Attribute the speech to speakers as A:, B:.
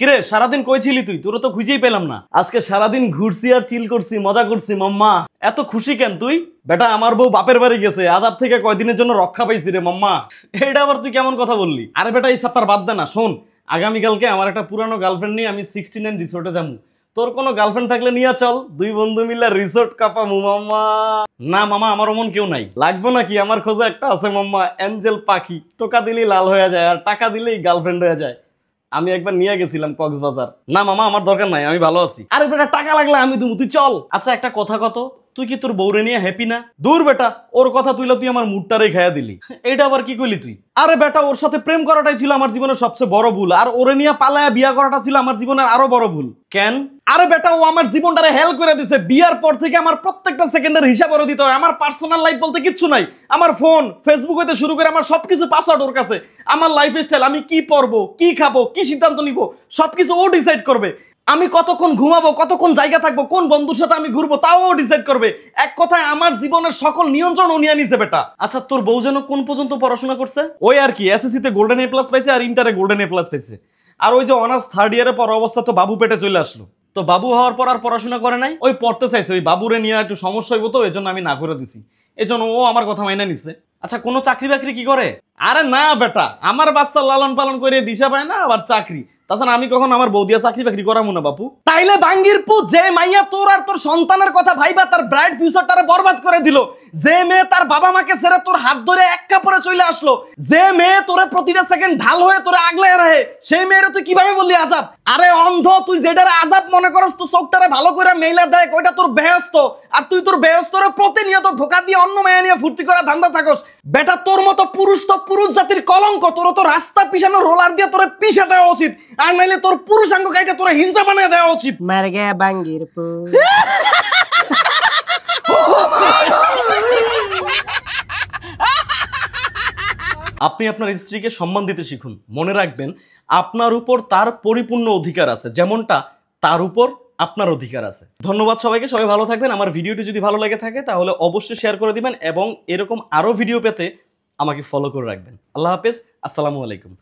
A: কিরে সারাদিন কই ছিলি তুই? তোর তো খুঁজেই পেলাম না। আজকে সারাদিন ঘুরছি আর চিল করছি, মজা করছি। মাম্মা এত খুশি কেন তুই? বেটা আমার বউ বাপের বাড়ি গেছে, আজাব থেকে কয়দিনের জন্য রক্ষা পাইছি রে মাম্মা। এটা আবার তুই কেমন কথা বললি? আরে বেটা এই সাপ্তাহ বাদ দে না। শোন, আগামীকালকে আমার একটা পুরানো গার্লফ্রেন্ড নিয়ে আমি 69 রিসোর্টে যাবো। তোর কোনো গার্লফ্রেন্ড থাকলে নিয়ে চল, দুই বন্ধু মিলে রিসোর্ট কাপামু মাম্মা। না মামা, আমার অমন কেউ নাই। লাগবো নাকি? আমার খোঁজে একটা আছে মাম্মা, অ্যাঞ্জেল পাখি। টোকা দিলেই লাল হয়ে যায় আর টাকা দিলেই গার্লফ্রেন্ড হয়ে যায়। আমি একবার নিয়ে গেছিলাম কক্সবাজার। না মামা, আমার দরকার নাই, আমি ভালো আছি। আরে বেটা টাকা লাগলে আমি দেবো, তুই চল। আচ্ছা একটা কথা কত, তুই কি তোর বউরে নিয়ে হ্যাপি না? দূর বেটা, ওর কথা তুইলা তুই আমার মুডটারে খাইয়া দিলি। এটা আবার কি কইলি তুই? আরে বেটা ওর সাথে প্রেম করাটাই ছিল আমার জীবনের সবচেয়ে বড় ভুল, আর ওরে নিয়ে পালায়া বিয়া করাটা ছিল আমার জীবনের আরো বড় ভুল। কেন? আরে বেটা ও আমার জীবনটারে হেল করে দিছে। বিয়ার পর থেকে আমার প্রত্যেকটা সেকেন্ডের হিসাব ওরে দিতে হয়। আমার পার্সোনাল লাইফ বলতে কিচ্ছু নাই। আমার ফোন, ফেসবুক হইতে শুরু করে আমার সবকিছু পাসওয়ার্ড ওর কাছে। আমার লাইফস্টাইল, আমি কি পরবো, কি খাবো, কি সিদ্ধান্ত নিব, সবকিছু ও ডিসাইড করবে। আমি কতক্ষণ ঘুমাবো, কতক্ষণ জায়গা থাকবো, কোন বন্ধুর সাথে আমি ঘুরবো, তাও ও ডিসাইড করবে। এক কথায় আমার জীবনের সকল নিয়ন্ত্রণ ও নিয়ে নিছে বেটা। আচ্ছা তোর বউ যেন কোন পর্যন্ত পড়াশোনা করছে? ওই আর কি, এসএসসি তে গোল্ডেন এ প্লাস পাইছে আর ইন্টারে গোল্ডেন এ প্লাস পাইছে। আর ওই যে অনার্স থার্ড ইয়ারে পর অবস্থা তো বাবু পেটে চলে আসলো। তো বাবু হওয়ার পর আর পড়াশোনা করে নাই, ওই পড়তে চাইছে। ওই বাবুরে নিয়ে একটু সমস্যা হইব, তো এই জন্য আমি না করে দিছি। এই জন্য ও আমার কথা মাইনা নিছে। আচ্ছা কোনো চাকরি বাকরি কি করে? আরে না বেটা, আমার বাচ্চা লালন পালন করে দিশা পায় না, আবার চাকরি। তাছাড়া আমি কখন আমার বউ দিয়া চাকরি বাকরি করামু না বাপু। তাইলে বাঙ্গির পু, যে মাইয়া তোর আর তোর সন্তানের কথা ভাইবা তার ব্রাইট ফিউচারটারে বরবাদ করে দিল, যে মেয়ে তার বাবা মাকে ছেড়ে তোর হাত ধরে এক কাপড়ে চলে আসলো, যে মেয়ে তোরে প্রতিটা সেকেন্ড ঢাল হয়ে তোরে আগলে রাখে, সেই মেয়েরে তুই কিভাবে বললি আজাব? আরে অন্ধ, তুই যেটারে আজাব মনে করস, তুই চোখটারে ভালো করে মেইলা দেখ, ওইটা তোর বেহেশত। আর তুই তোর বেহেশতরে প্রতিনিয়ত ধোকা দিয়ে অন্য মেয়ে নিয়ে ফুর্তি করে ধান্দা থাকস। বেটা তোর মতো পুরুষ তো পুরুষ জাতির কলঙ্ক। তোর তো রাস্তা পিছানো রোলার দিয়ে তোরে পিছা দেওয়া উচিত, আর নাইলে তোর পুরুষাঙ্গ কাইটা তোরে হিজড়া বানিয়ে দেওয়া উচিত।
B: মার গে বাঙ্গির পু।
A: আপনি আপনার স্ত্রীকে সম্মান দিতে শিখুন। মনে রাখবেন আপনার উপর তার পরিপূর্ণ অধিকার আছে, যেমনটা তার উপর আপনার অধিকার আছে। ধন্যবাদ সবাইকে, সবাই ভালো থাকবেন। আমার ভিডিওটি যদি ভালো লেগে থাকে তাহলে অবশ্যই শেয়ার করে দিবেন এবং এরকম আরো ভিডিও পেতে আমাকে ফলো করে রাখবেন। আল্লাহ হাফেজ, আসসালামু আলাইকুম।